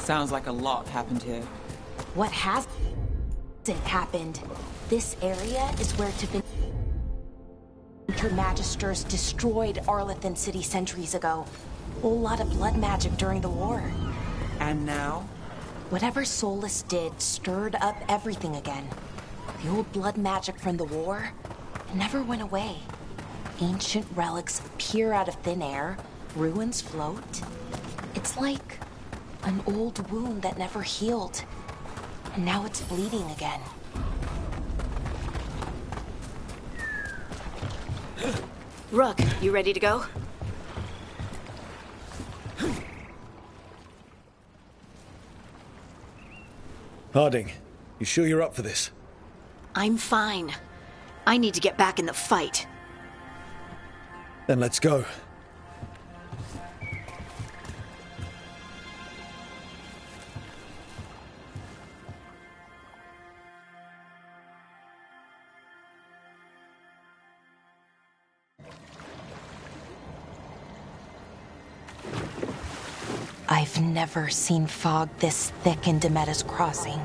Sounds like a lot happened here. What hasn't happened? This area is where Her Magisters destroyed Arlethan City centuries ago. A whole lot of blood magic during the war. And now? Whatever Solus did stirred up everything again. The old blood magic from the war, it never went away. Ancient relics appear out of thin air, ruins float. It's like an old wound that never healed. And now it's bleeding again. Rook, you ready to go? Harding, you sure you're up for this? I'm fine. I need to get back in the fight. Then let's go. I've never seen fog this thick in Demetta's Crossing.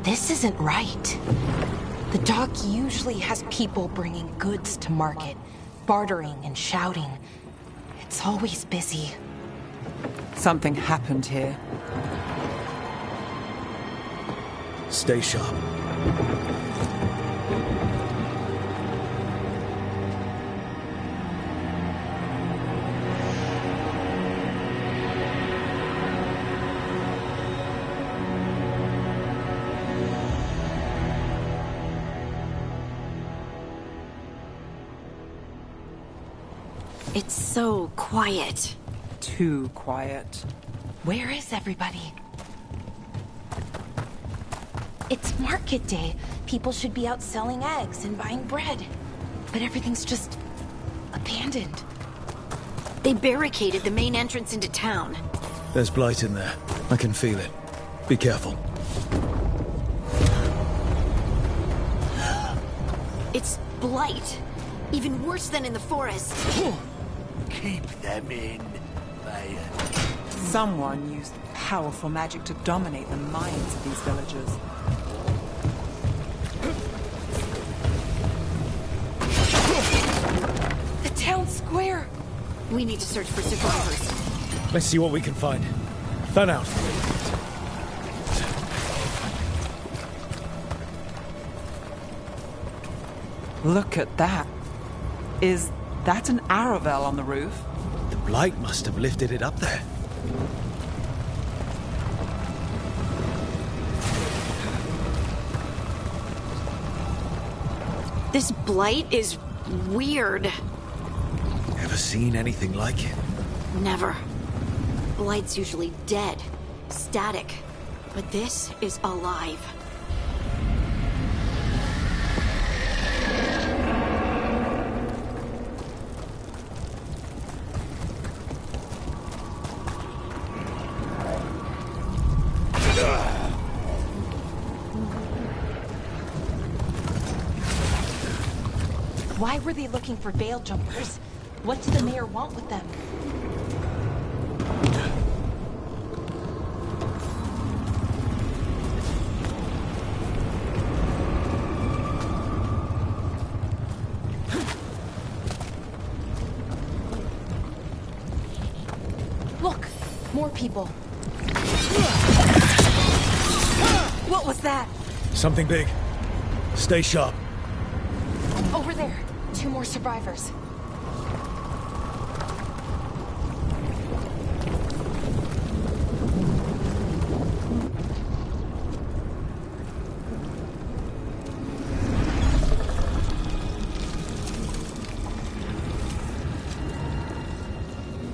This isn't right. The dock usually has people bringing goods to market, bartering and shouting. It's always busy. Something happened here. Stay sharp. It's so quiet. Too quiet. Where is everybody? It's market day. People should be out selling eggs and buying bread. But everything's just abandoned. They barricaded the main entrance into town. There's blight in there. I can feel it. Be careful. It's blight. Even worse than in the forest. Keep them in. Someone used powerful magic to dominate the minds of these villagers. The town square! We need to search for survivors. Let's see what we can find. Fan out. Look at that. Is that an Aravel on the roof? The blight must have lifted it up there. This blight is weird. Ever seen anything like it? Never. Blight's usually dead, static, but this is alive. Why were they looking for veil jumpers? What did the mayor want with them? Look! More people. What was that? Something big. Stay sharp. Over there. 2 more survivors.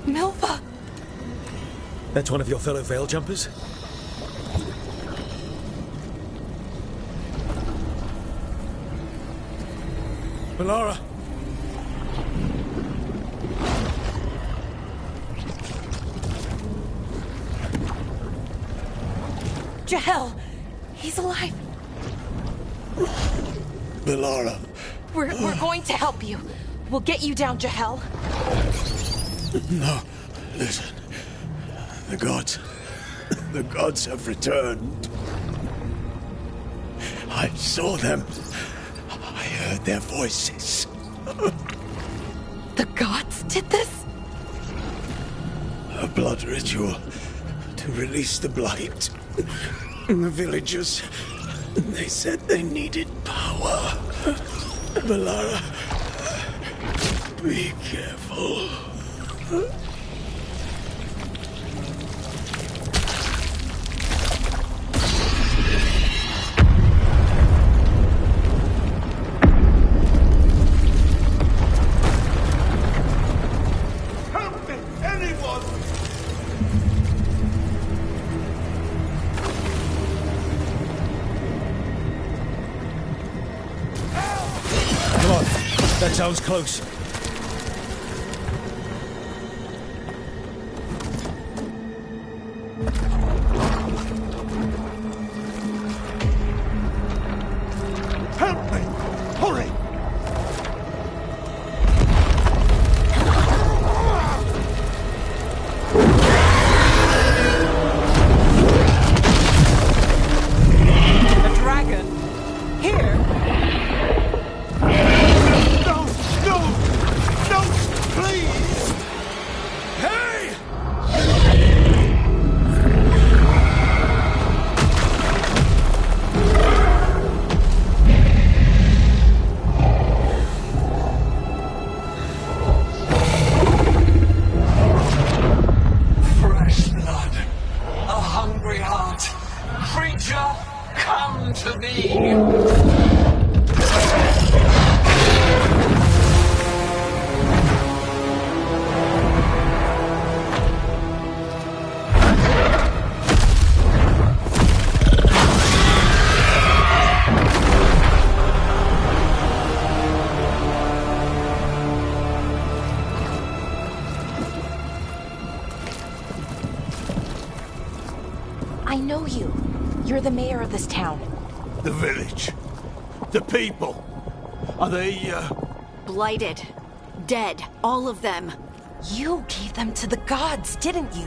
Milva! That's one of your fellow veil jumpers? Melara! Jahel! He's alive. Velara. We're going to help you. We'll get you down, Jahel. No, listen. The gods have returned. I saw them. I heard their voices. The gods did this? A blood ritual to release the blight. The villagers, they said they needed power. Velara, be careful. Help me, anyone! Come on. That sounds close. Help me! Hurry! A dragon? Here? No! No! No! Please! Hey! Fresh blood. A hungry heart. Creature, come to me. I know you. You're the mayor of this town. The village. The people. Are they, Blighted. Dead. All of them. You gave them to the gods, didn't you?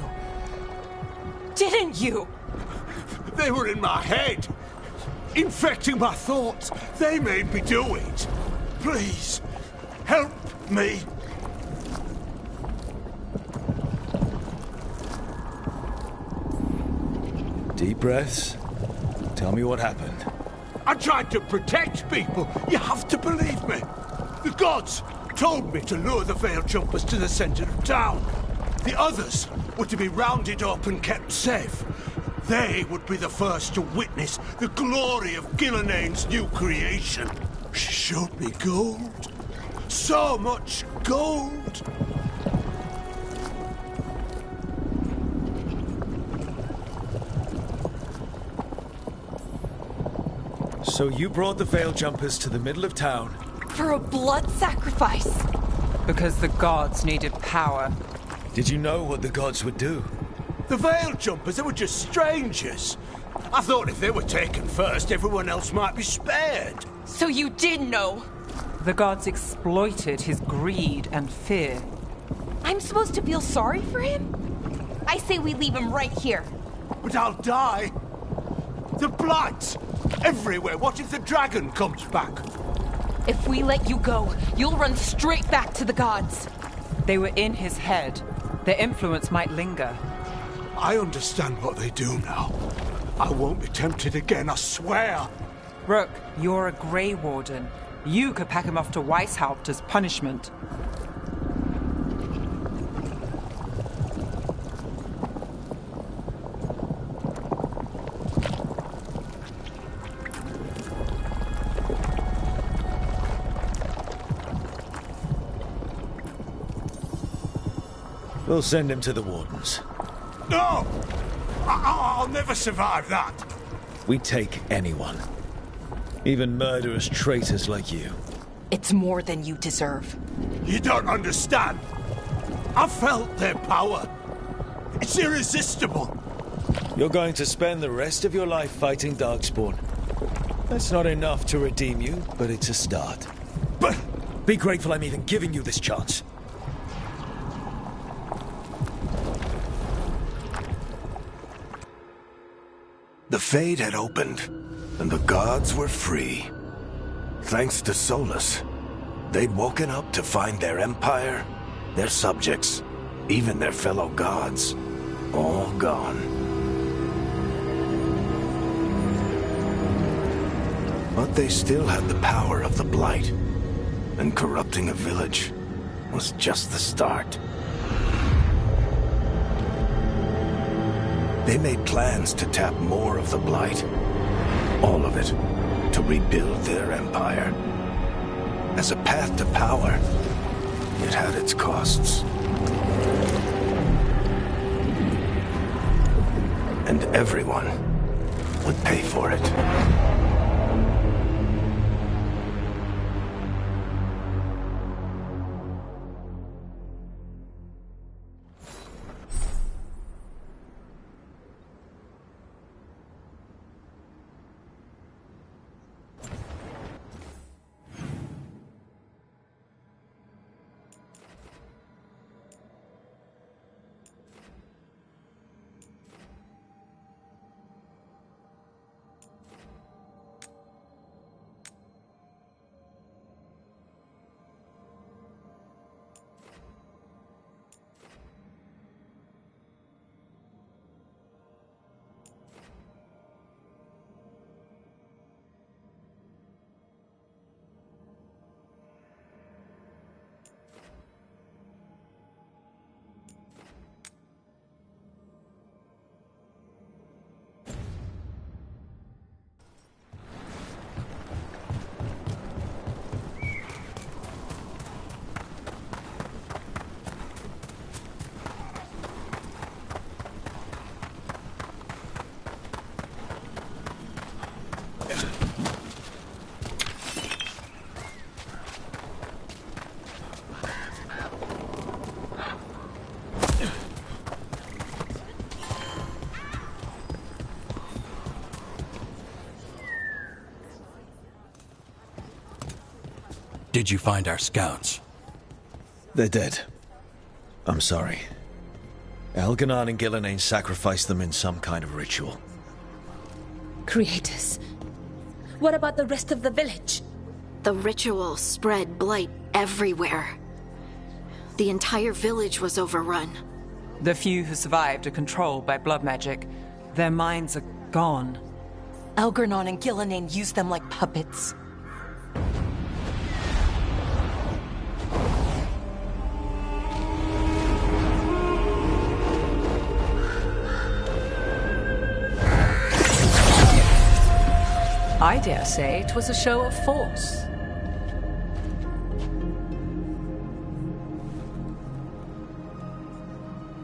Didn't you? They were in my head. Infecting my thoughts. They made me do it. Please, help me. Deep breaths. Tell me what happened. I tried to protect people. You have to believe me. The gods told me to lure the Veil Jumpers to the center of town. The others were to be rounded up and kept safe. They would be the first to witness the glory of Gillenane's new creation. She showed me gold. So much gold. So you brought the Veil Jumpers to the middle of town. For a blood sacrifice. Because the gods needed power. Did you know what the gods would do? The Veil Jumpers, they were just strangers. I thought if they were taken first, everyone else might be spared. So you did know. The gods exploited his greed and fear. I'm supposed to feel sorry for him? I say we leave him right here. But I'll die. The blight everywhere. What if the dragon comes back? If we let you go, you'll run straight back to the gods. They were in his head. Their influence might linger. I understand what they do now. I won't be tempted again, I swear. Rook, you're a Grey Warden. You could pack him off to Weishaupt as punishment. We'll send him to the Wardens. No! I'll never survive that. We take anyone. Even murderous traitors like you. It's more than you deserve. You don't understand. I felt their power. It's irresistible. You're going to spend the rest of your life fighting Darkspawn. That's not enough to redeem you, but it's a start. But Be grateful I'm even giving you this chance. the Fade had opened, and the gods were free. Thanks to Solus, they'd woken up to find their empire, their subjects, even their fellow gods, all gone. But they still had the power of the Blight, and corrupting a village was just the start. They made plans to tap more of the Blight, all of it, to rebuild their empire. As a path to power, it had its costs. And everyone would pay for it. Did you find our scouts? They're dead. I'm sorry. Elganon and Gillenane sacrificed them in some kind of ritual. Creators. What about the rest of the village? The ritual spread blight everywhere. The entire village was overrun. The few who survived are controlled by blood magic. Their minds are gone. Elgernon and Gillenane used them like puppets. I dare say it was a show of force.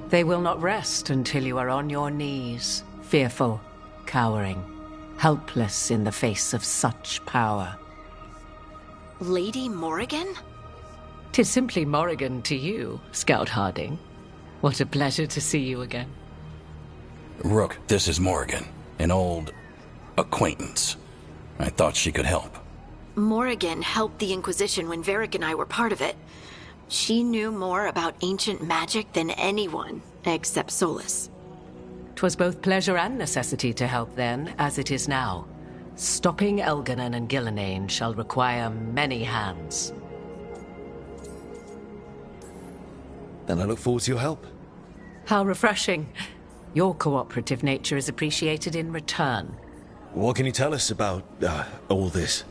They will not rest until you are on your knees, fearful, cowering, helpless in the face of such power. Lady Morrigan? 'Tis simply Morrigan to you, Scout Harding. What a pleasure to see you again. Rook, this is Morrigan, an old acquaintance. I thought she could help. Morrigan helped the Inquisition when Varric and I were part of it. She knew more about ancient magic than anyone, except Solus. 'Twas both pleasure and necessity to help then, as it is now. Stopping Elganon and Gillenane shall require many hands. Then I look forward to your help. How refreshing. Your cooperative nature is appreciated in return. What can you tell us about, all this?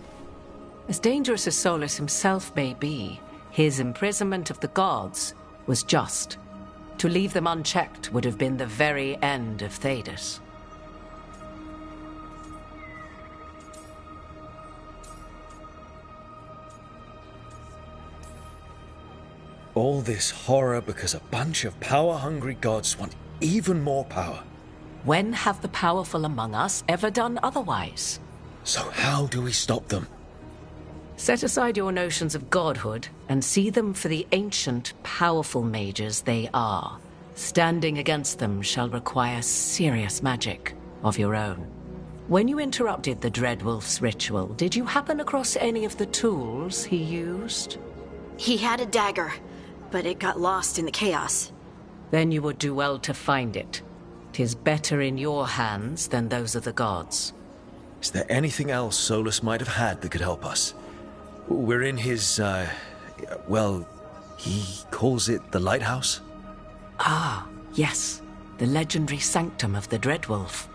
As dangerous as Solus himself may be, his imprisonment of the gods was just. To leave them unchecked would have been the very end of Thedas. All this horror because a bunch of power-hungry gods want even more power. When have the powerful among us ever done otherwise? So how do we stop them? Set aside your notions of godhood and see them for the ancient, powerful mages they are. Standing against them shall require serious magic of your own. When you interrupted the Dreadwolf's ritual, did you happen across any of the tools he used? He had a dagger, but it got lost in the chaos. Then you would do well to find it. 'Tis better in your hands than those of the gods. Is there anything else Solus might have had that could help us? We're in his, well, he calls it the lighthouse? Ah, yes. The legendary sanctum of the Dreadwolf.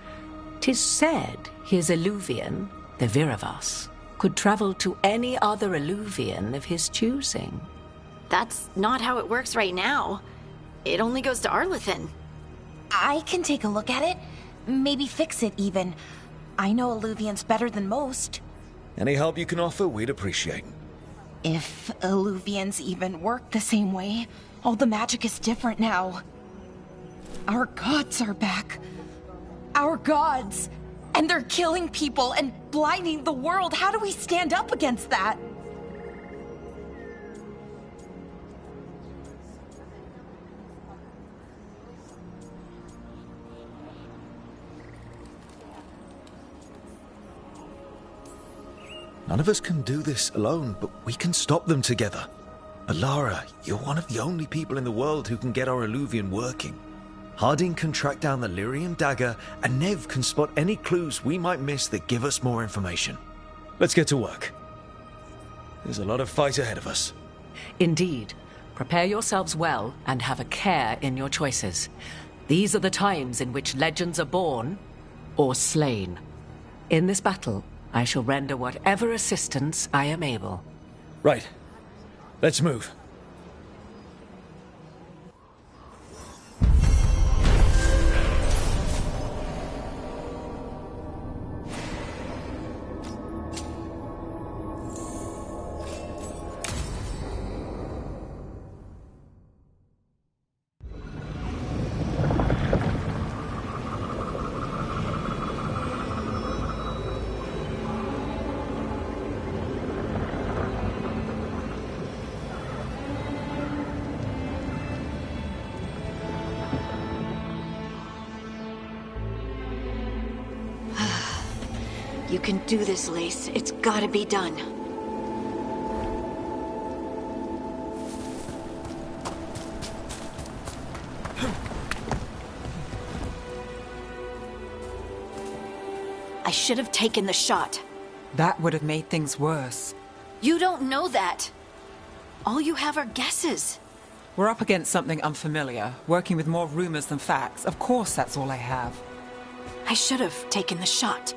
'Tis said his Illuvian, the Viravas, could travel to any other Illuvian of his choosing. That's not how it works right now. It only goes to Arlethan. I can take a look at it. Maybe fix it, even. I know Illuvians better than most. Any help you can offer, we'd appreciate. If Illuvians even work the same way, all the magic is different now. Our gods are back. Our gods! And they're killing people and blinding the world. How do we stand up against that? None of us can do this alone, but we can stop them together. Alara, you're one of the only people in the world who can get our Illuvian working. Harding can track down the Lyrian dagger, and Nev can spot any clues we might miss that give us more information. Let's get to work. There's a lot of fight ahead of us. Indeed. Prepare yourselves well and have a care in your choices. These are the times in which legends are born or slain. In this battle, I shall render whatever assistance I am able. Right. Let's move. You can do this, Lace. It's gotta be done. I should have taken the shot. That would have made things worse. You don't know that. All you have are guesses. We're up against something unfamiliar, working with more rumors than facts. Of course that's all I have. I should have taken the shot.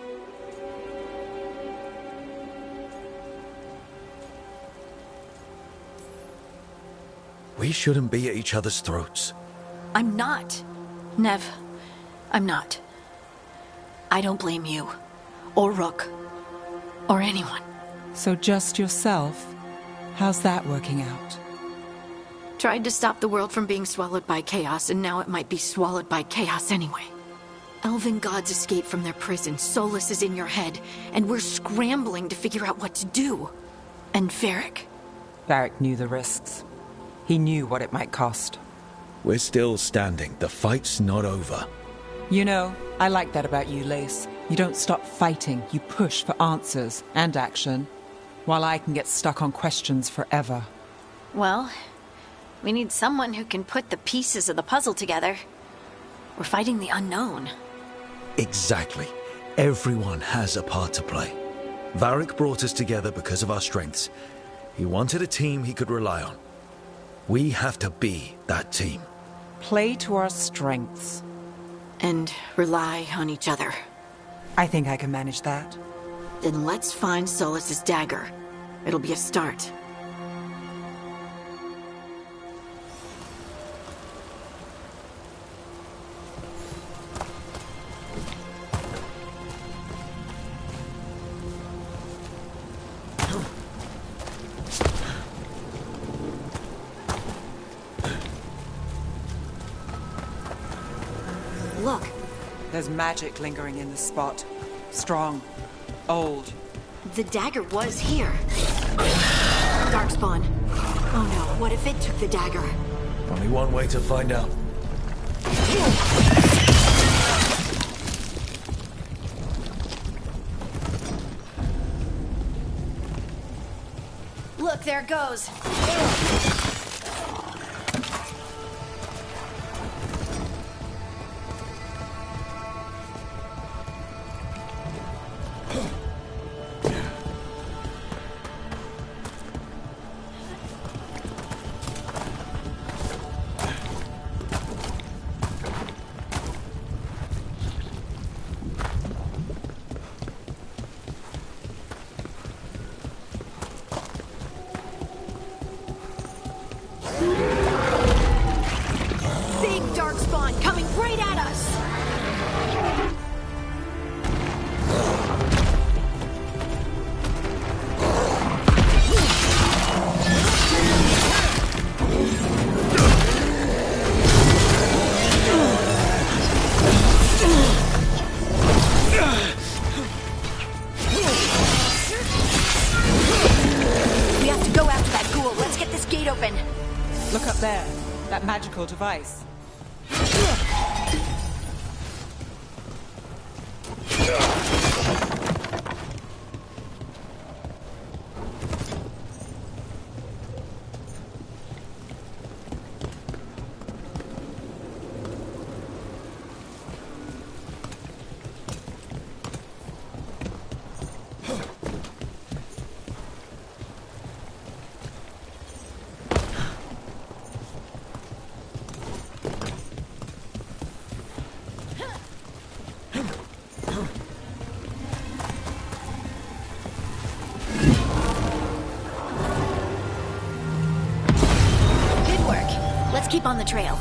We shouldn't be at each other's throats. I'm not. Nev, I'm not. I don't blame you, or Rook, or anyone. So just yourself? How's that working out? Tried to stop the world from being swallowed by chaos, and now it might be swallowed by chaos anyway. Elven gods escaped from their prison, Solus is in your head, and we're scrambling to figure out what to do. And Varric. Varric knew the risks. He knew what it might cost. We're still standing. The fight's not over. You know, I like that about you, Lace. You don't stop fighting. You push for answers and action, while I can get stuck on questions forever. Well, we need someone who can put the pieces of the puzzle together. We're fighting the unknown. Exactly. Everyone has a part to play. Varric brought us together because of our strengths. He wanted a team he could rely on. We have to be that team. Play to our strengths. And rely on each other. I think I can manage that. Then let's find Solus's dagger. It'll be a start. Look. There's magic lingering in this spot. Strong. Old. The dagger was here. Darkspawn. Oh no, what if it took the dagger? Only one way to find out. Look, there it goes. Look up there. That magical device. Keep on the trail.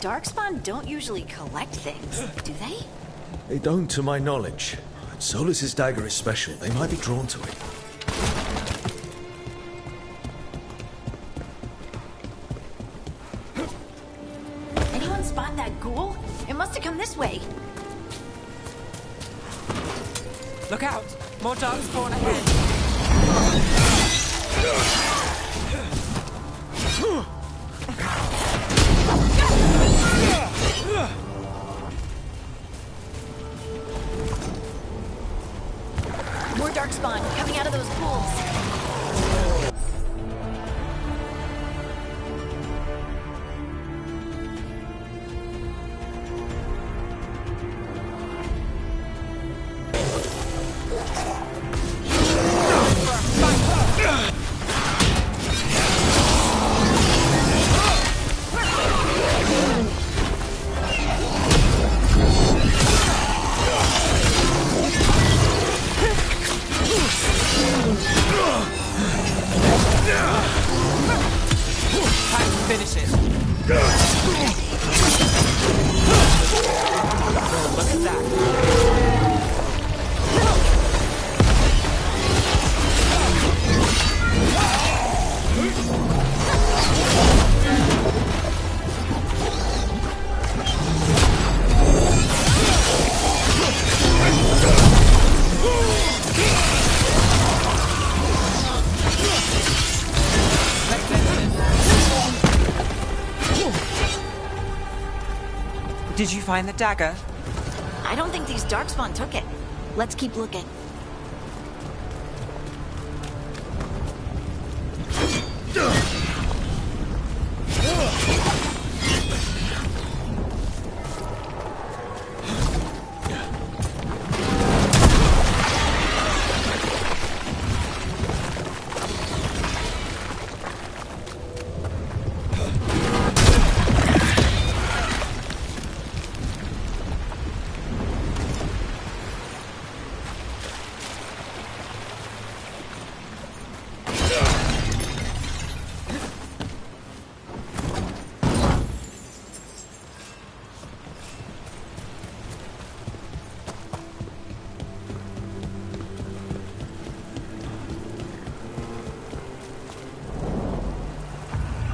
Darkspawn don't usually collect things, do they? They don't, to my knowledge. But Solus's dagger is special. They might be drawn to it. Anyone spot that ghoul? It must have come this way. Look out! More darkspawn ahead. More darkspawn coming out of those pools. Finish it. Look at that. Did you find the dagger? I don't think these darkspawn took it. Let's keep looking.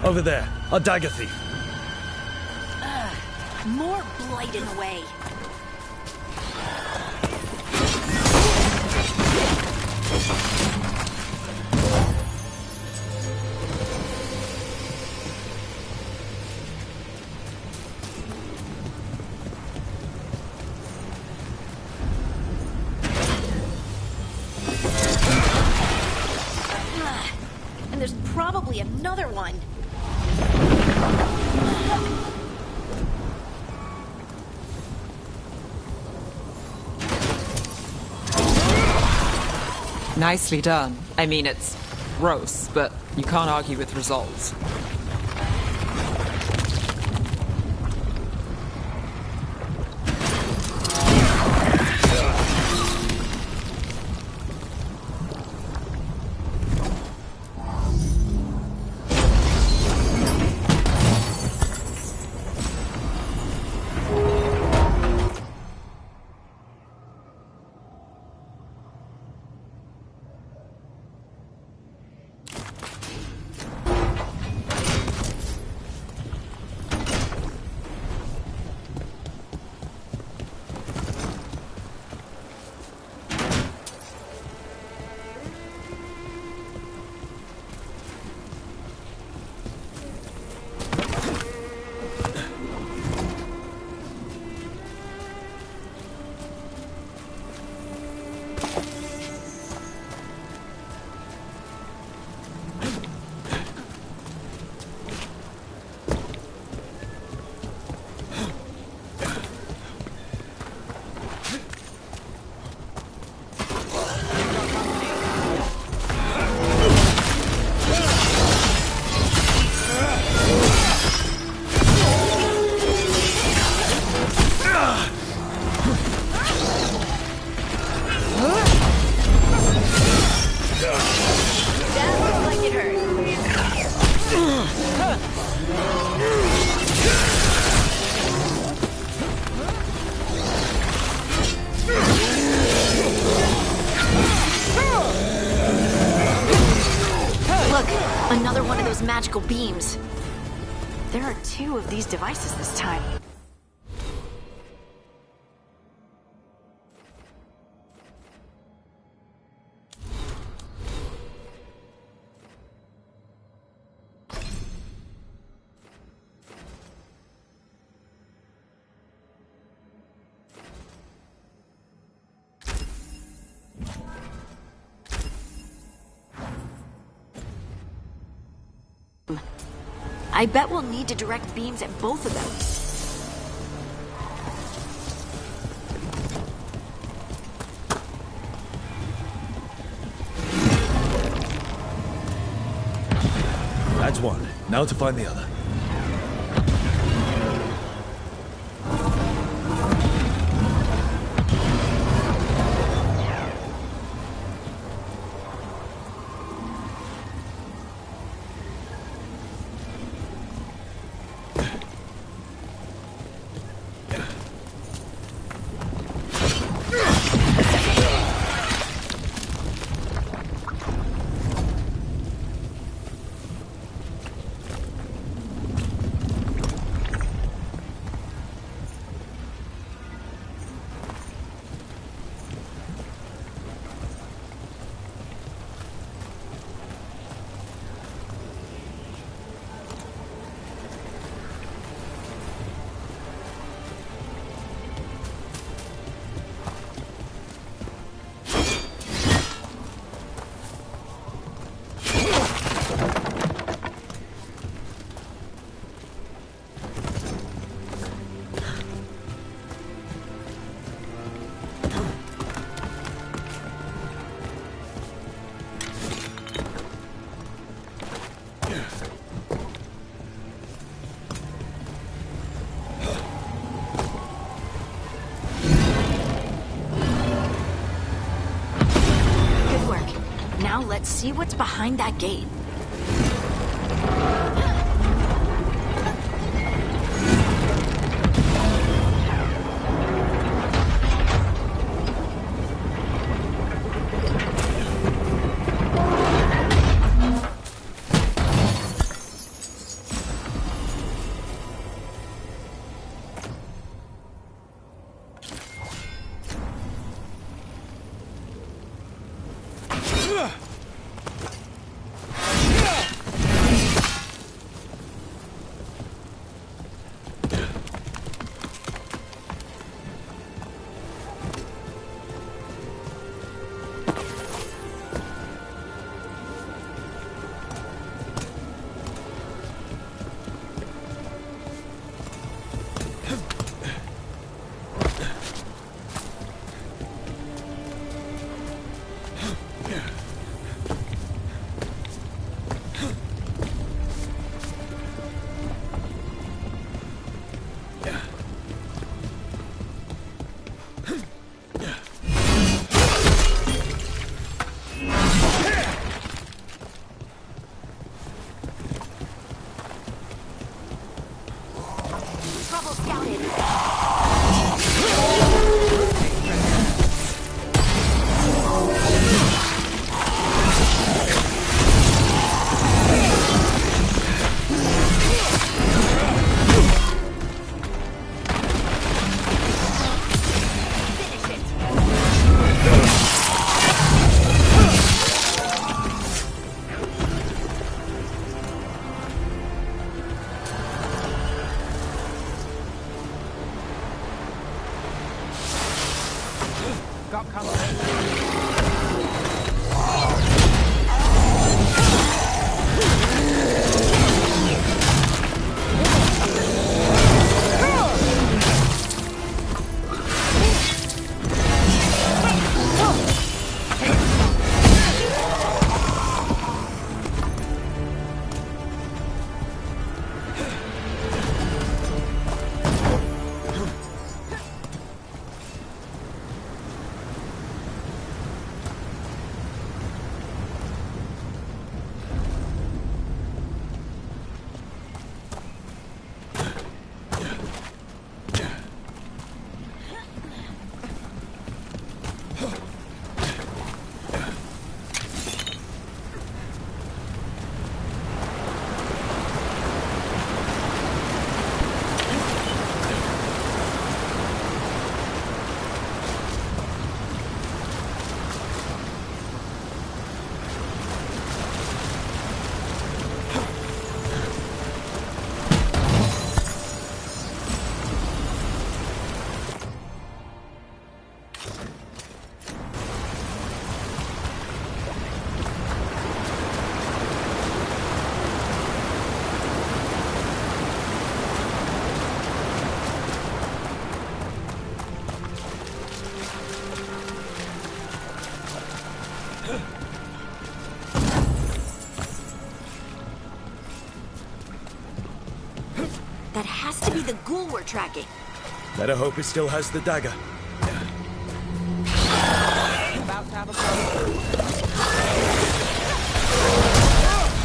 Over there, our dagger thief. More blight in the way. And there's probably another one. Nicely done. I mean, it's gross, but you can't argue with results. Another one of those magical beams. There are 2 of these devices this time. I bet we'll need to direct beams at both of them. That's one. Now to find the other. Now let's see what's behind that gate. got company. That has to be the ghoul we're tracking. Better hope it still has the dagger. About to have a problem.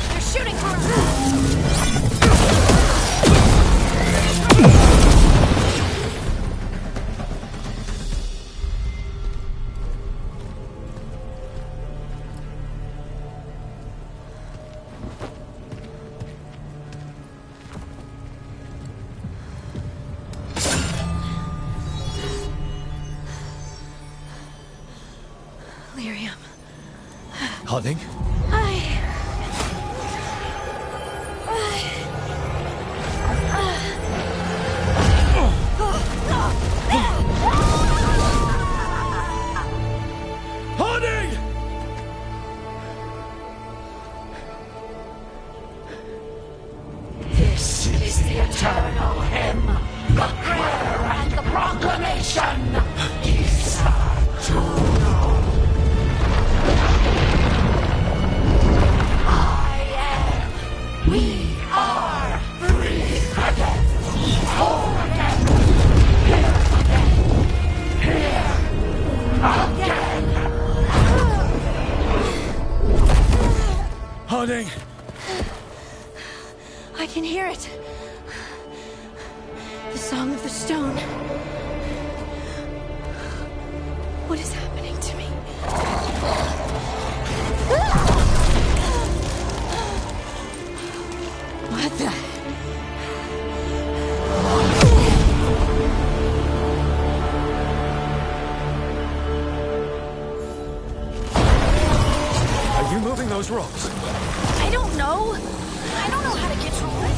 They're shooting for us! Harding? Harding! This is the eternal hymn, the prayer and the proclamation. We are free again, whole again, here again. Harding! I can hear it. The song of the stone. What is happening to me? What the? Are you moving those rocks? I don't know. I don't know how to control it.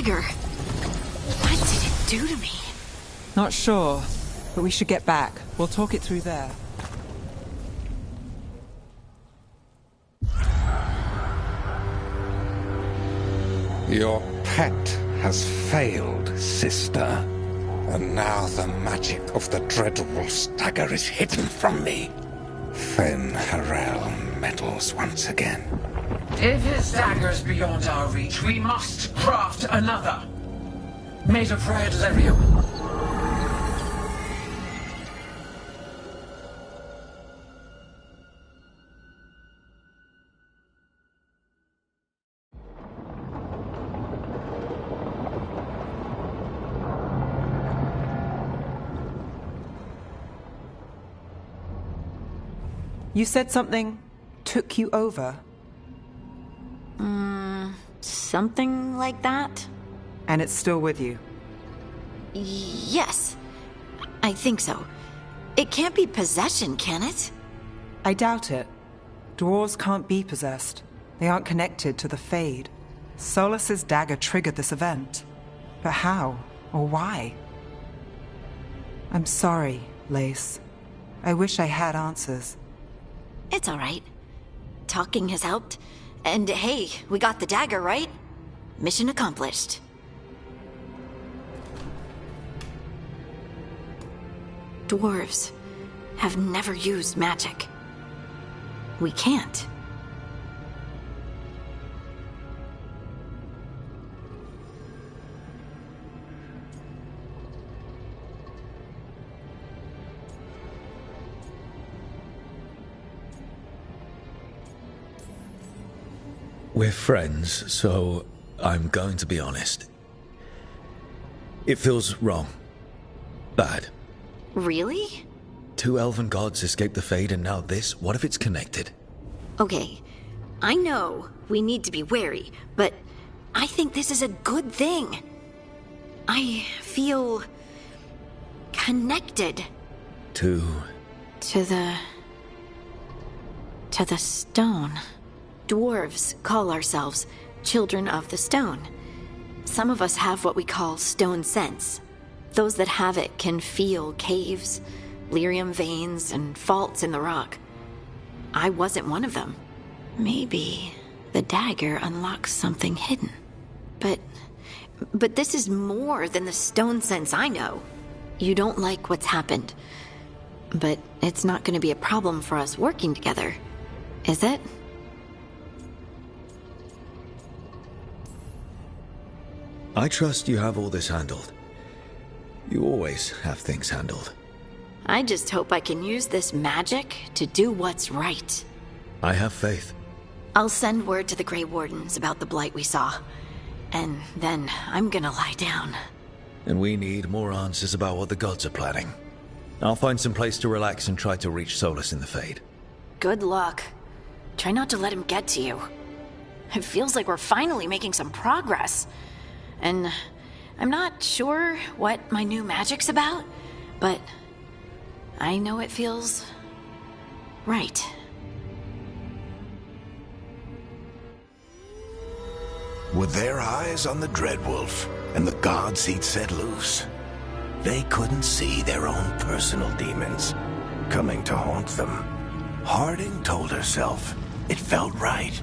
dagger. What did it do to me? Not sure, but we should get back. We'll talk it through there. Your pet has failed, sister. And now the magic of the Dreadwolf's dagger is hidden from me. Fen Harel meddles once again. If his dagger's beyond our reach, we must craft another. Made of red lyrium. You said something took you over. Something like that? And it's still with you. Yes. I think so. It can't be possession, can it? I doubt it. Dwarves can't be possessed. They aren't connected to the Fade. Solus's dagger triggered this event. But how? Or why? I'm sorry, Lace. I wish I had answers. It's all right. Talking has helped. And hey, we got the dagger, right? Mission accomplished. Dwarves have never used magic. We can't. We're friends, so I'm going to be honest. It feels wrong. Bad. Really? 2 elven gods escaped the Fade, and now this? What if it's connected? Okay, I know we need to be wary, but I think this is a good thing. I feel connected. To the stone. Dwarves call ourselves children of the stone. Some of us have what we call stone sense. Those that have it can feel caves, lyrium veins, and faults in the rock. I wasn't one of them. Maybe the dagger unlocks something hidden. But this is more than the stone sense I know. You don't like what's happened. But it's not going to be a problem for us working together, is it? I trust you have all this handled. You always have things handled. I just hope I can use this magic to do what's right. I have faith. I'll send word to the Grey Wardens about the blight we saw. And then I'm gonna lie down. And we need more answers about what the gods are planning. I'll find some place to relax and try to reach Solus in the Fade. Good luck. Try not to let him get to you. It feels like we're finally making some progress. And I'm not sure what my new magic's about, but I know it feels right. With their eyes on the Dreadwolf and the gods he'd set loose, they couldn't see their own personal demons coming to haunt them. Harding told herself it felt right.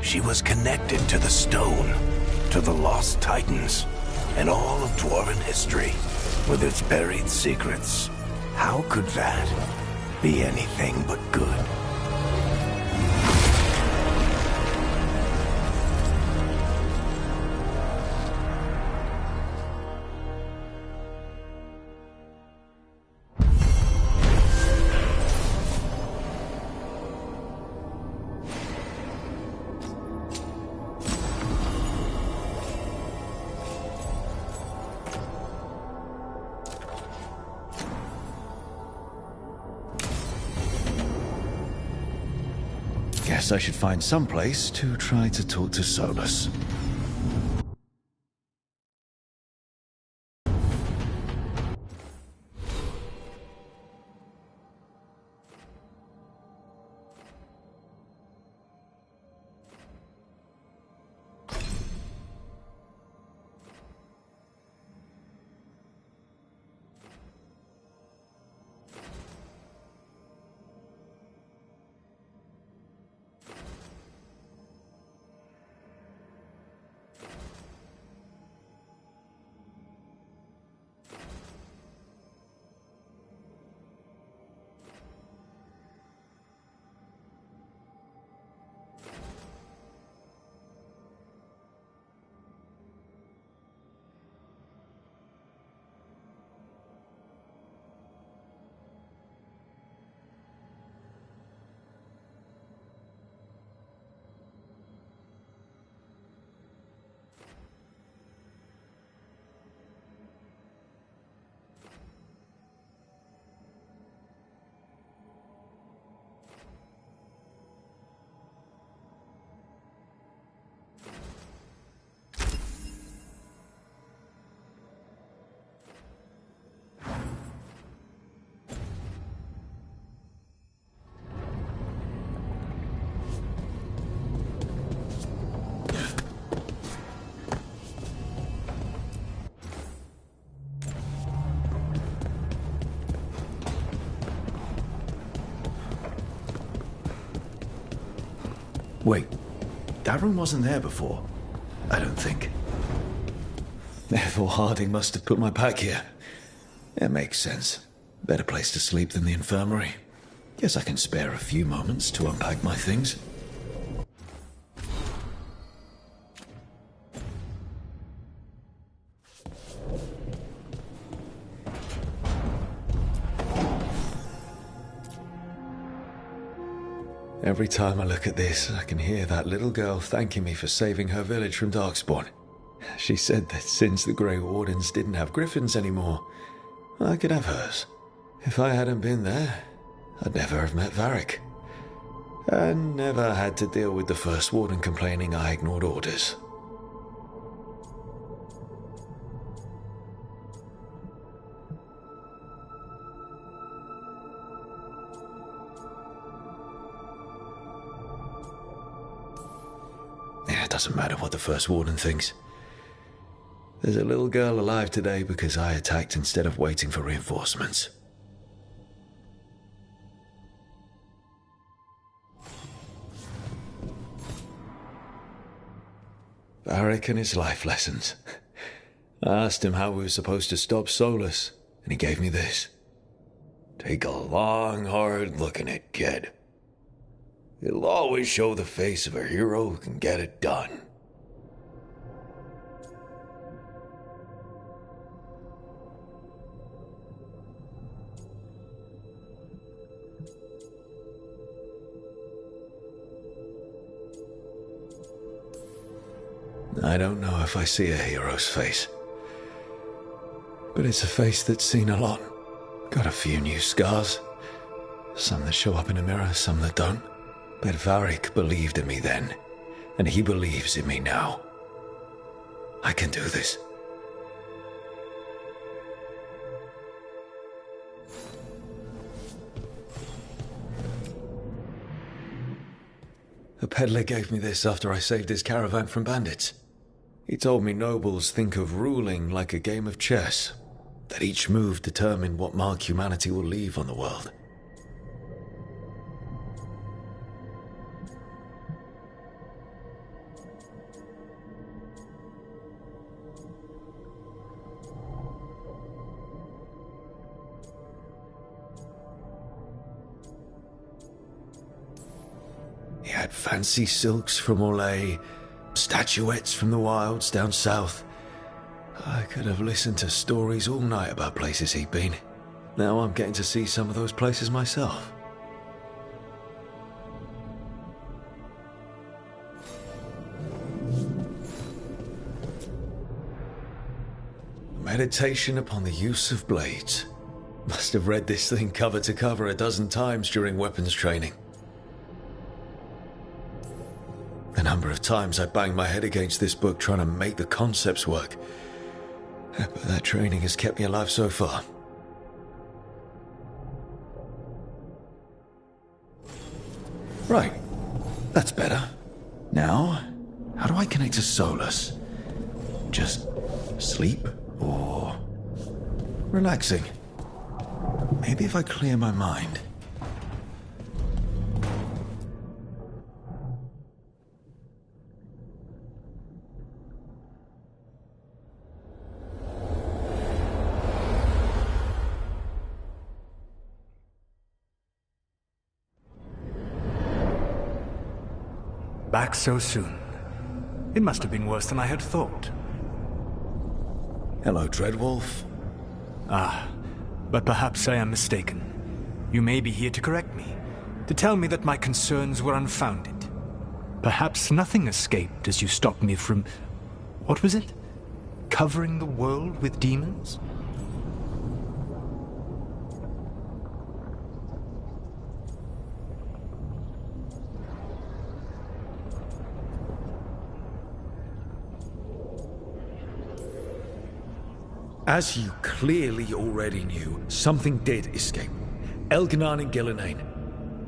She was connected to the stone, to the lost titans, and all of Dwarven history, with its buried secrets. How could that be anything but good? Guess I should find some place to try to talk to Solus. Wait, that room wasn't there before. I don't think. Therefore, Harding must have put my pack here. It makes sense. Better place to sleep than the infirmary. Guess I can spare a few moments to unpack my things. Every time I look at this, I can hear that little girl thanking me for saving her village from Darkspawn. She said that since the Grey Wardens didn't have griffins anymore, I could have hers. If I hadn't been there, I'd never have met Varric. And never had to deal with the First Warden complaining I ignored orders. It doesn't matter what the First Warden thinks. There's a little girl alive today because I attacked instead of waiting for reinforcements. Varric and his life lessons. I asked him how we were supposed to stop Solus, and he gave me this. Take a long, hard look at it, kid. It'll always show the face of a hero who can get it done. I don't know if I see a hero's face, but it's a face that's seen a lot. Got a few new scars. Some that show up in a mirror, some that don't. But Varric believed in me then, and he believes in me now. I can do this. A peddler gave me this after I saved his caravan from bandits. He told me nobles think of ruling like a game of chess, that each move determined what mark humanity will leave on the world. He had fancy silks from Orlais, statuettes from the wilds down south. I could have listened to stories all night about places he'd been. Now I'm getting to see some of those places myself. Meditation upon the use of blades. Must have read this thing cover to cover a dozen times during weapons training. The number of times I banged my head against this book trying to make the concepts work. But that training has kept me alive so far. Right. That's better. Now, how do I connect to Solus? Just sleep or relaxing? Maybe if I clear my mind. Back so soon. It must have been worse than I had thought. Hello, Dreadwolf. Ah, but perhaps I am mistaken. You may be here to correct me, to tell me that my concerns were unfounded. Perhaps nothing escaped as you stopped me from... what was it? Covering the world with demons? As you clearly already knew, something did escape. Elganon and Gillenane.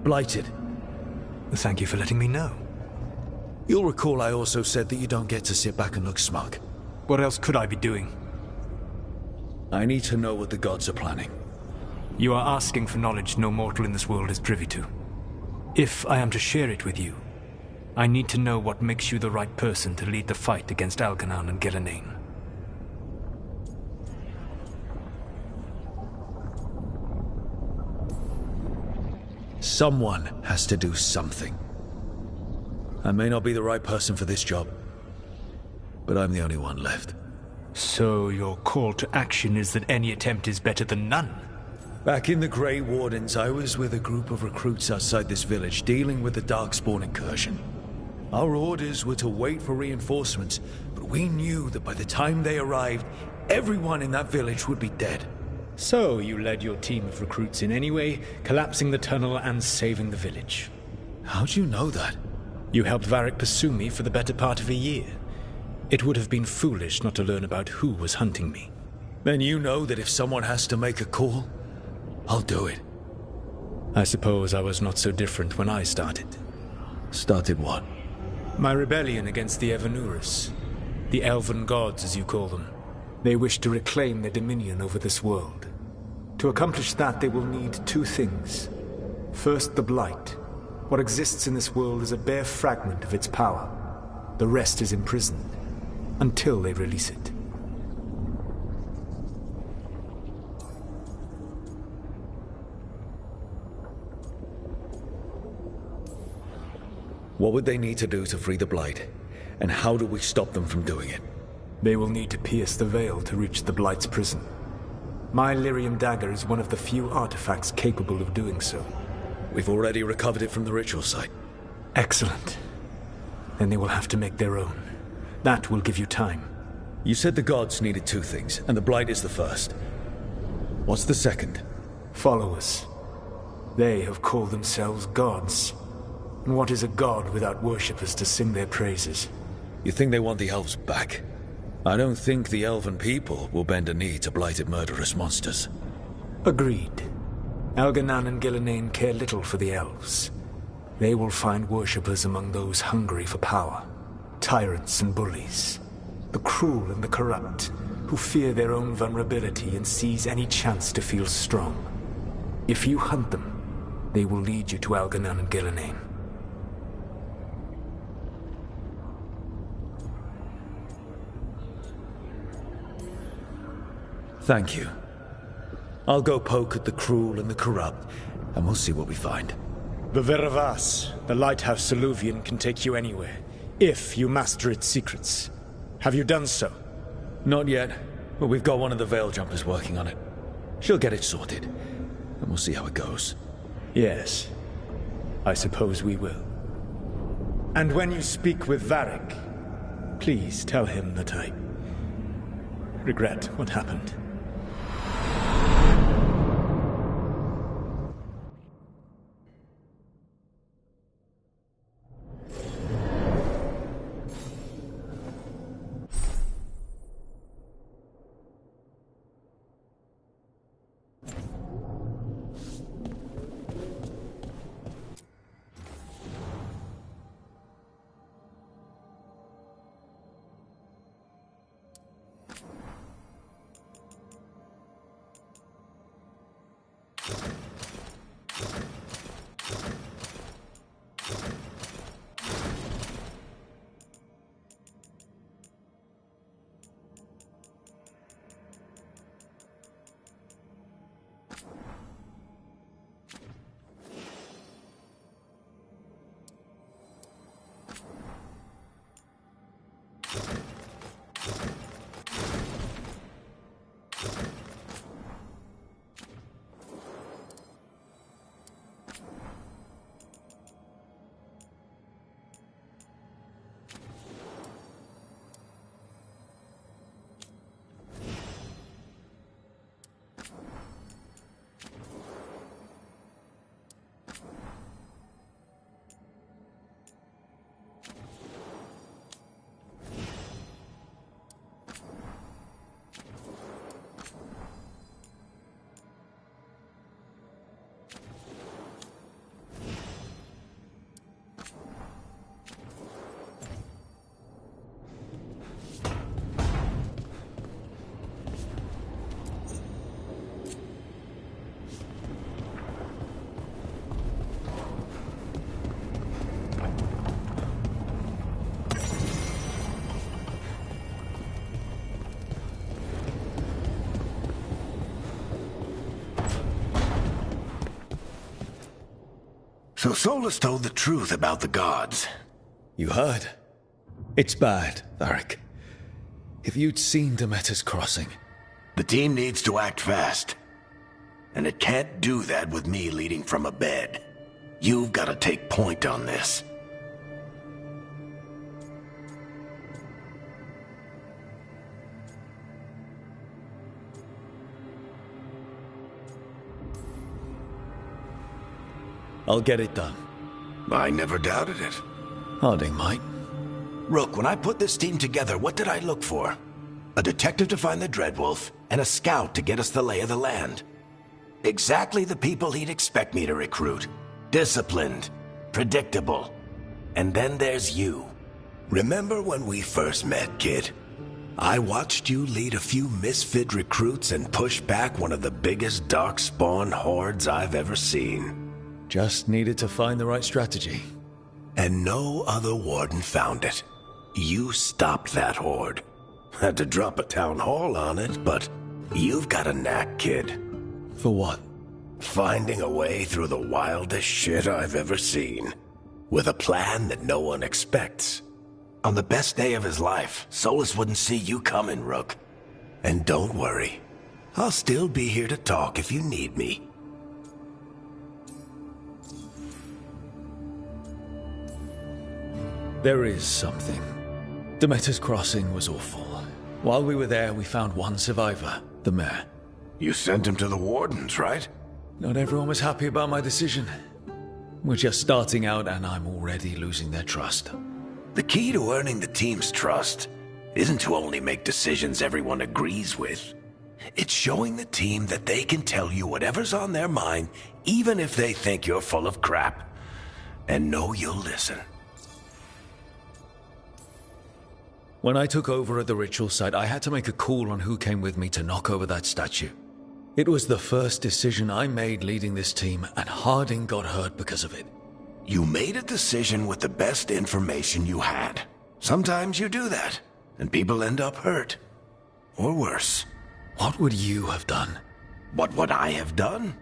Blighted. Thank you for letting me know. You'll recall I also said that you don't get to sit back and look smug. What else could I be doing? I need to know what the gods are planning. You are asking for knowledge no mortal in this world is privy to. If I am to share it with you, I need to know what makes you the right person to lead the fight against Algernon and Gillenane. Someone has to do something. I may not be the right person for this job, but I'm the only one left. So your call to action is that any attempt is better than none? Back in the Grey Wardens, I was with a group of recruits outside this village dealing with the Darkspawn incursion. Our orders were to wait for reinforcements, but we knew that by the time they arrived, everyone in that village would be dead. So you led your team of recruits in any way, collapsing the tunnel and saving the village. How'd you know that? You helped Varric pursue me for the better part of a year. It would have been foolish not to learn about who was hunting me. Then you know that if someone has to make a call, I'll do it. I suppose I was not so different when I started. Started what? My rebellion against the Evanurus. The elven gods, as you call them. They wish to reclaim their dominion over this world. To accomplish that, they will need two things. First, the Blight. What exists in this world is a bare fragment of its power. The rest is imprisoned, until they release it. What would they need to do to free the Blight? And how do we stop them from doing it? They will need to pierce the veil to reach the Blight's prison. My Lyrium dagger is one of the few artifacts capable of doing so. We've already recovered it from the ritual site. Excellent. Then they will have to make their own. That will give you time. You said the gods needed two things, and the Blight is the first. What's the second? Followers. They have called themselves gods. And what is a god without worshippers to sing their praises? You think they want the elves back? I don't think the elven people will bend a knee to blighted murderous monsters. Agreed. Algernon and Gillenane care little for the elves. They will find worshippers among those hungry for power. Tyrants and bullies. The cruel and the corrupt, who fear their own vulnerability and seize any chance to feel strong. If you hunt them, they will lead you to Algernon and Gillenane. Thank you. I'll go poke at the cruel and the corrupt, and we'll see what we find. The Veravas, the lighthouse Soluvian, can take you anywhere, if you master its secrets. Have you done so? Not yet, but we've got one of the Veil Jumpers working on it. She'll get it sorted, and we'll see how it goes. Yes, I suppose we will. And when you speak with Varric, please tell him that I regret what happened. So Solus told the truth about the gods. You heard? It's bad, Varric. If you'd seen Demeter's crossing... The team needs to act fast. And it can't do that with me leading from a bed. You've got to take point on this. I'll get it done. I never doubted it. Harding might. Rook, when I put this team together, what did I look for? A detective to find the Dreadwolf, and a scout to get us the lay of the land. Exactly the people he'd expect me to recruit. Disciplined, predictable. And then there's you. Remember when we first met, kid? I watched you lead a few misfit recruits and push back one of the biggest darkspawn hordes I've ever seen. Just needed to find the right strategy. And no other warden found it. You stopped that horde. Had to drop a town hall on it, but you've got a knack, kid. For what? Finding a way through the wildest shit I've ever seen. With a plan that no one expects. On the best day of his life, Solus wouldn't see you coming, Rook. And don't worry. I'll still be here to talk if you need me. There is something. Demeter's crossing was awful. While we were there, we found one survivor, the mayor. You sent him to the wardens, right? Not everyone was happy about my decision. We're just starting out and I'm already losing their trust. The key to earning the team's trust isn't to only make decisions everyone agrees with. It's showing the team that they can tell you whatever's on their mind, even if they think you're full of crap. And know you'll listen. When I took over at the ritual site, I had to make a call on who came with me to knock over that statue. It was the first decision I made leading this team, and Harding got hurt because of it. You made a decision with the best information you had. Sometimes you do that, and people end up hurt. Or worse. What would you have done? What would I have done?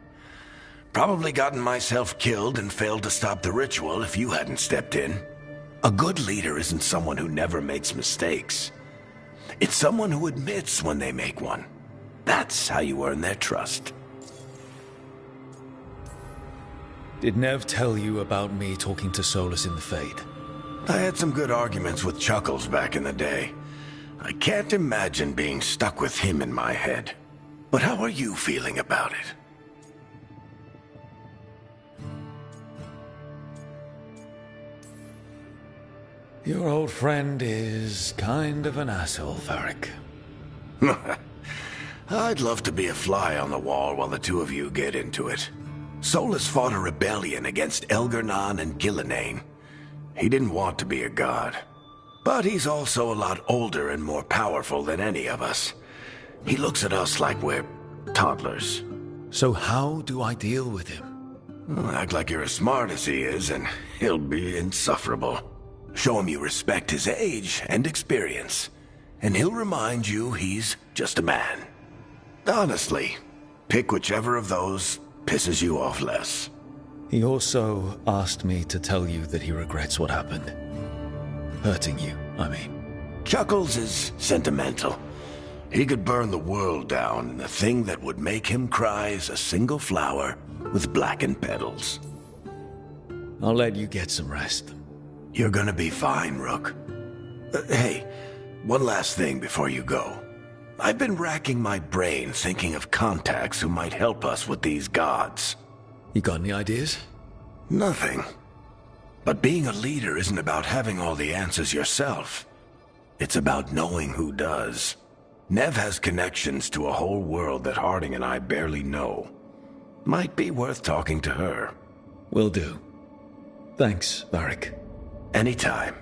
Probably gotten myself killed and failed to stop the ritual if you hadn't stepped in. A good leader isn't someone who never makes mistakes. It's someone who admits when they make one. That's how you earn their trust. Did Nev tell you about me talking to Solus in the Fade? I had some good arguments with Chuckles back in the day. I can't imagine being stuck with him in my head. But how are you feeling about it? Your old friend is kind of an asshole, Varric. I'd love to be a fly on the wall while the two of you get into it. Solus fought a rebellion against Elgar'nan and Gillenane. He didn't want to be a god. But he's also a lot older and more powerful than any of us. He looks at us like we're toddlers. So how do I deal with him? Act like you're as smart as he is, and he'll be insufferable. Show him you respect his age and experience, and he'll remind you he's just a man. Honestly, pick whichever of those pisses you off less. He also asked me to tell you that he regrets what happened. Hurting you, I mean. Chuckles is sentimental. He could burn the world down, and the thing that would make him cry is a single flower with blackened petals. I'll let you get some rest. You're gonna be fine, Rook. Hey, one last thing before you go. I've been racking my brain thinking of contacts who might help us with these gods. You got any ideas? Nothing. But being a leader isn't about having all the answers yourself. It's about knowing who does. Nev has connections to a whole world that Harding and I barely know. Might be worth talking to her. Will do. Thanks, Varric. Anytime.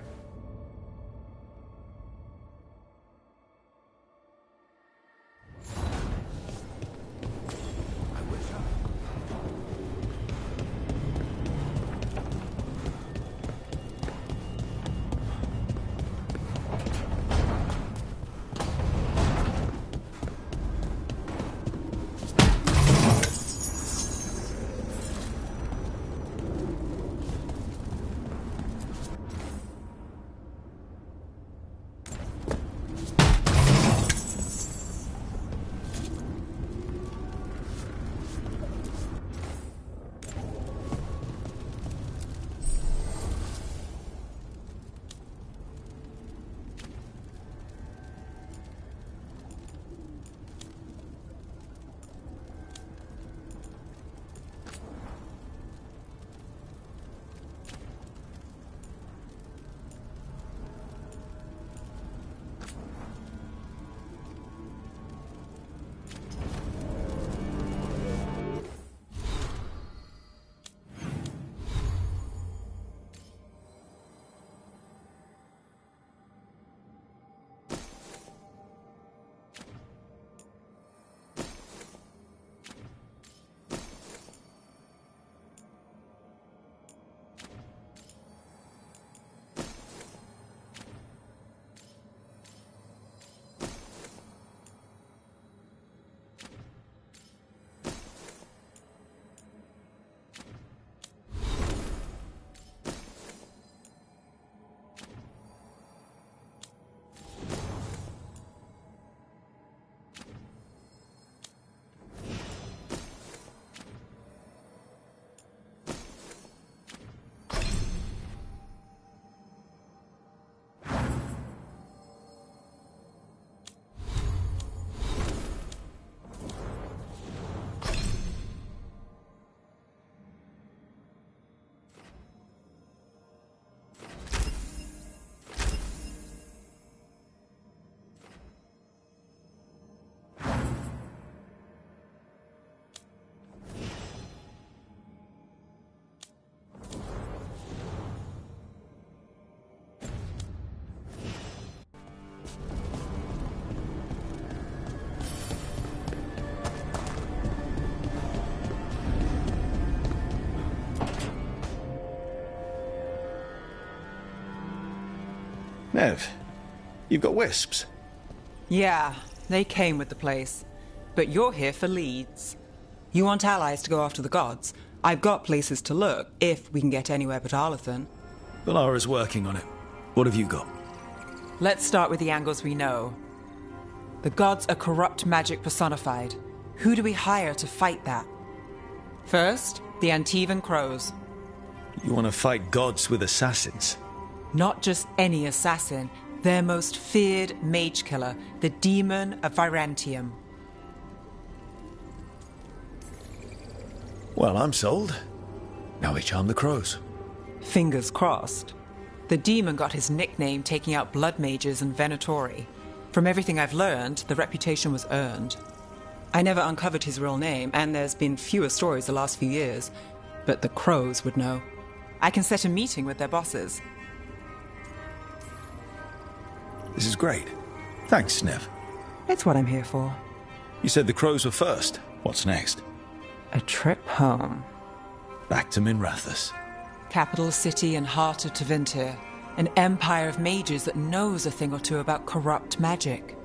Nev, you've got wisps. Yeah, they came with the place. But you're here for leads. You want allies to go after the gods? I've got places to look, if we can get anywhere but Arlathan. Valara's working on it. What have you got? Let's start with the angles we know. The gods are corrupt magic personified. Who do we hire to fight that? First, the Antivan Crows. You want to fight gods with assassins? Not just any assassin, their most feared mage killer, the Demon of Virantium. Well, I'm sold. Now we charm the crows. Fingers crossed. The demon got his nickname taking out blood mages and Venatori. From everything I've learned, the reputation was earned. I never uncovered his real name, and there's been fewer stories the last few years, but the crows would know. I can set a meeting with their bosses. This is great. Thanks, Nev. It's what I'm here for. You said the crows were first. What's next? A trip home. Back to Minrathous. Capital city and heart of Tevinter. An empire of mages that knows a thing or two about corrupt magic.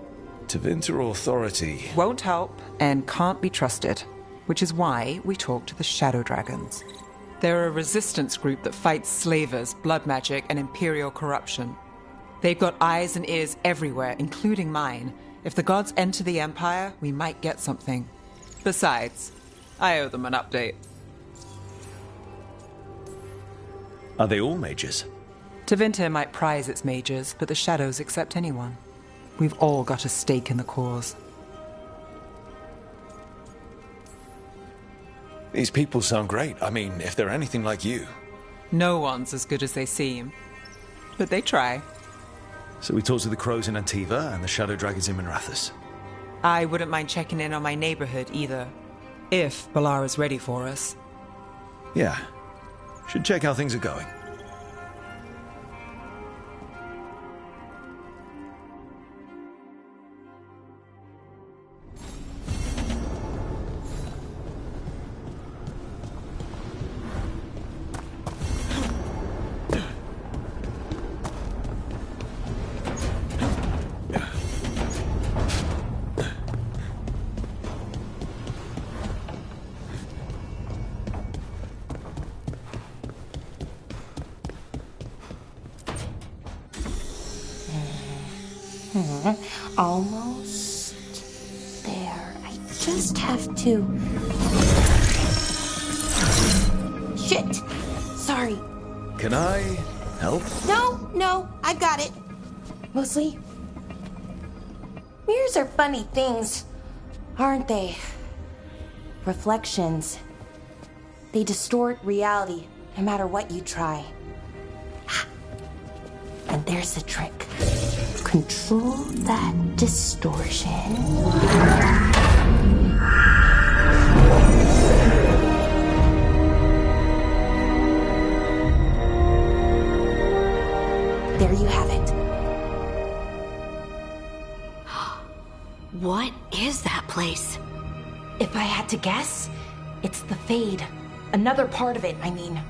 Tevinter authority won't help and can't be trusted, which is why we talk to the Shadow Dragons. They're a resistance group that fights slavers, blood magic, and imperial corruption. They've got eyes and ears everywhere, including mine. If the gods enter the empire, we might get something. Besides, I owe them an update. Are they all mages? Tevinter might prize its mages, but the Shadows accept anyone. We've all got a stake in the cause. These people sound great. I mean, if they're anything like you. No one's as good as they seem. But they try. So we talk to the crows in Antiva and the Shadow Dragons in Minrathous. I wouldn't mind checking in on my neighborhood either. If Valara's ready for us. Yeah. Should check how things are going. Almost there. I just have to... Shit! Sorry. Can I help? No, I've got it. Mostly, mirrors are funny things, aren't they? Reflections. They distort reality, no matter what you try. And there's the trick. Control that distortion. There you have it. What is that place? If I had to guess, it's the Fade. Another part of it, I mean.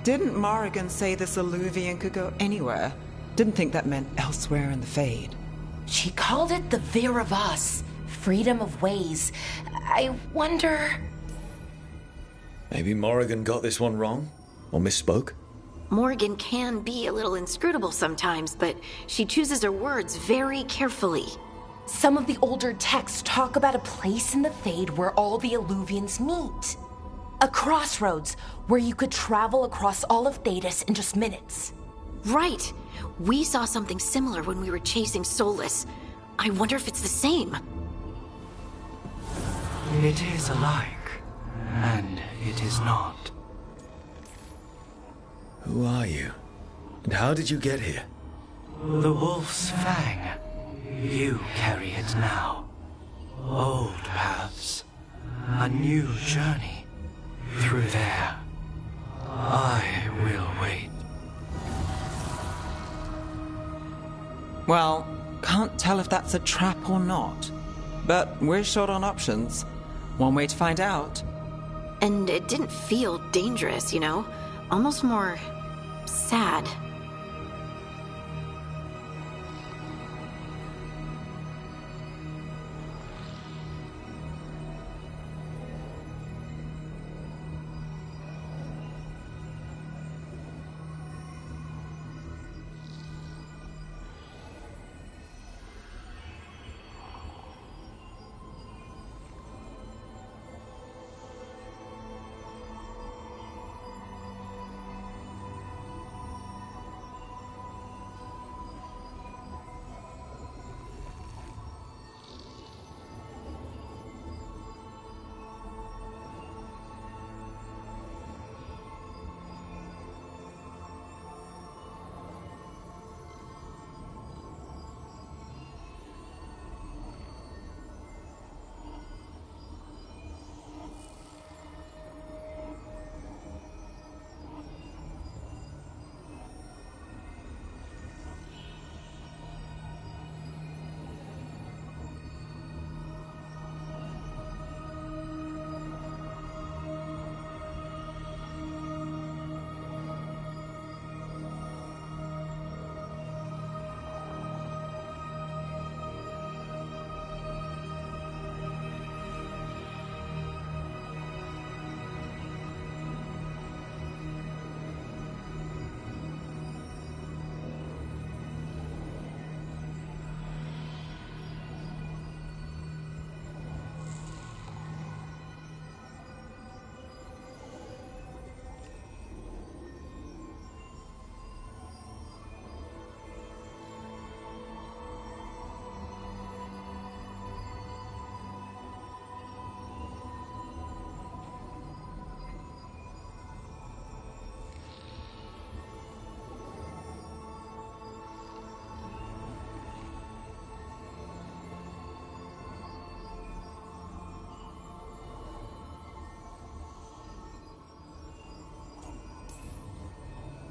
Didn't Morrigan say this Alluvian could go anywhere? Didn't think that meant elsewhere in the Fade. She called it the Viravas, freedom of ways. I wonder... Maybe Morrigan got this one wrong? Or misspoke? Morrigan can be a little inscrutable sometimes, but she chooses her words very carefully. Some of the older texts talk about a place in the Fade where all the Alluvians meet. A crossroads where you could travel across all of Thedas in just minutes. Right. We saw something similar when we were chasing Solus. I wonder if it's the same. It is alike, and it is not. Who are you? And how did you get here? The Wolf's Fang. You carry it now. Old paths. A new journey. Through there. I will wait. Well, can't tell if that's a trap or not. But we're short on options. One way to find out. And it didn't feel dangerous, you know? Almost more... sad.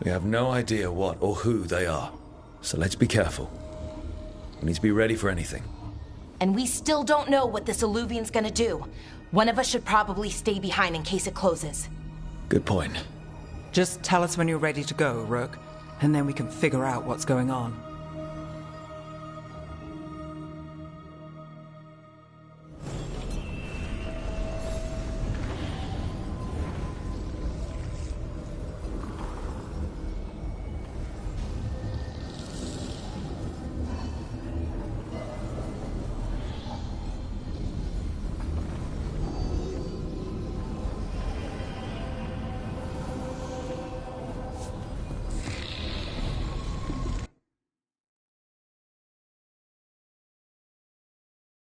We have no idea what or who they are, so let's be careful. We need to be ready for anything. And we still don't know what this Alluvian's gonna do. One of us should probably stay behind in case it closes. Good point. Just tell us when you're ready to go, Rook, and then we can figure out what's going on.